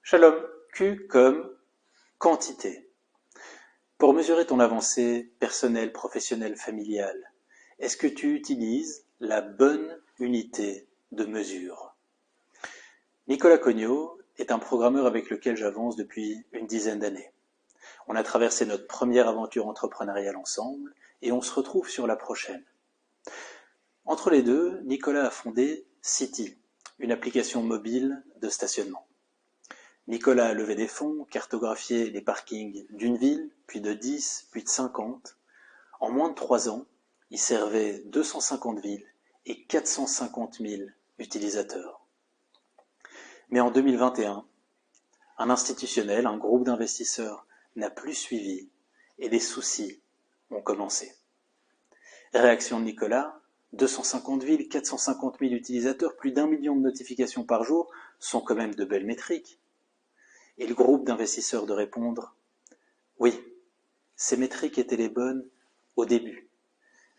Shalom, Q comme quantité. Pour mesurer ton avancée personnelle, professionnelle, familiale, est-ce que tu utilises la bonne unité de mesure? Nicolas Cognot est un programmeur avec lequel j'avance depuis une dizaine d'années. On a traversé notre première aventure entrepreneuriale ensemble et on se retrouve sur la prochaine. Entre les deux, Nicolas a fondé City, une application mobile de stationnement. Nicolas a levé des fonds, cartographié les parkings d'une ville, puis de 10, puis de 50. En moins de 3 ans, il servait 250 villes et 450 000 utilisateurs. Mais en 2021, un institutionnel, un groupe d'investisseurs n'a plus suivi et les soucis ont commencé. Réaction de Nicolas, 250 villes, 450 000 utilisateurs, plus d'1 million de notifications par jour sont quand même de belles métriques. Et le groupe d'investisseurs de répondre « Oui, ces métriques étaient les bonnes au début,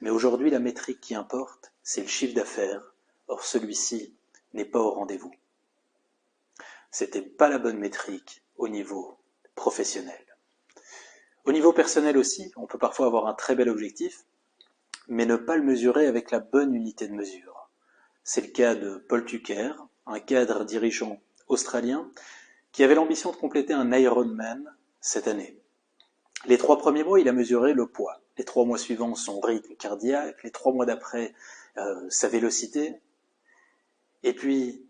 mais aujourd'hui la métrique qui importe, c'est le chiffre d'affaires, or celui-ci n'est pas au rendez-vous. » C'était pas la bonne métrique au niveau professionnel. Au niveau personnel aussi, on peut parfois avoir un très bel objectif, mais ne pas le mesurer avec la bonne unité de mesure. C'est le cas de Paul Tucker, un cadre dirigeant australien, qui avait l'ambition de compléter un Ironman cette année. Les 3 premiers mois, il a mesuré le poids. Les 3 mois suivants, son rythme cardiaque. Les 3 mois d'après, sa vélocité. Et puis,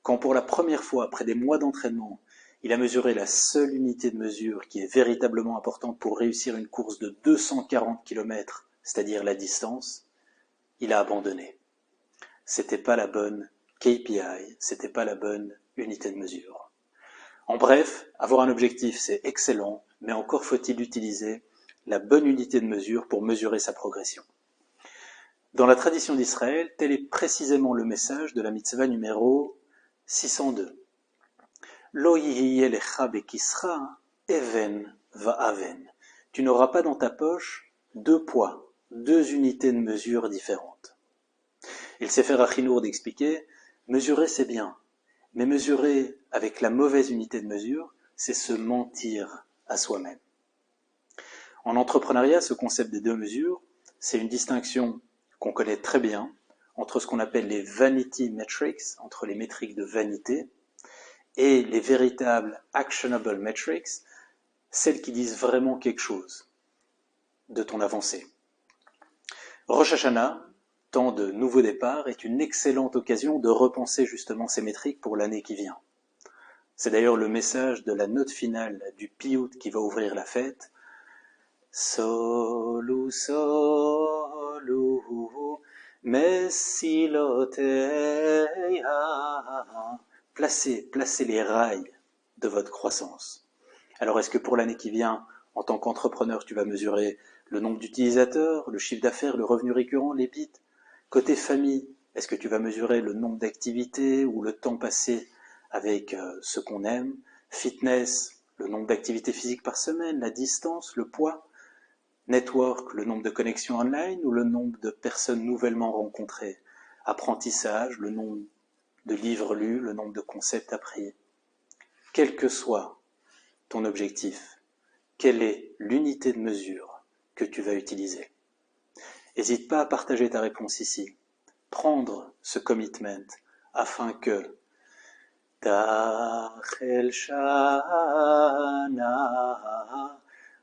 quand pour la première fois, après des mois d'entraînement, il a mesuré la seule unité de mesure qui est véritablement importante pour réussir une course de 240 km, c'est-à-dire la distance, il a abandonné. C'était pas la bonne KPI, c'était pas la bonne unité de mesure. En bref, avoir un objectif, c'est excellent, mais encore faut-il utiliser la bonne unité de mesure pour mesurer sa progression. Dans la tradition d'Israël, tel est précisément le message de la mitzvah numéro 602. Lo yihye lecha bekisra even va'aven. Tu n'auras pas dans ta poche 2 poids, 2 unités de mesure différentes. Il sait faire à Chinour d'expliquer, mesurer c'est bien, mais mesurer avec la mauvaise unité de mesure, c'est se mentir à soi-même. En entrepreneuriat, ce concept des 2 mesures, c'est une distinction qu'on connaît très bien entre ce qu'on appelle les vanity metrics, entre les métriques de vanité, et les véritables actionable metrics, celles qui disent vraiment quelque chose de ton avancée. Rosh Hashanah, temps de nouveau départ, est une excellente occasion de repenser justement ces métriques pour l'année qui vient. C'est d'ailleurs le message de la note finale du piyut qui va ouvrir la fête. Solu, solu, mesiloteha. Placez les rails de votre croissance. Alors est-ce que pour l'année qui vient, en tant qu'entrepreneur, tu vas mesurer le nombre d'utilisateurs, le chiffre d'affaires, le revenu récurrent, les bits? Côté famille, est-ce que tu vas mesurer le nombre d'activités ou le temps passé avec ce qu'on aime? Fitness, le nombre d'activités physiques par semaine, la distance, le poids? Network, le nombre de connexions online ou le nombre de personnes nouvellement rencontrées? Apprentissage, le nombre de livres lus, le nombre de concepts appris? Quel que soit ton objectif, quelle est l'unité de mesure que tu vas utiliser? N'hésite pas à partager ta réponse ici. Prendre ce commitment afin que Tachel Shana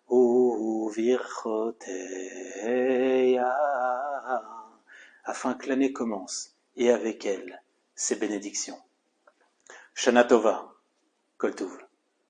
Uvirchoteya, afin que l'année commence et avec elle ses bénédictions. Shana Tova, Kol Tuv.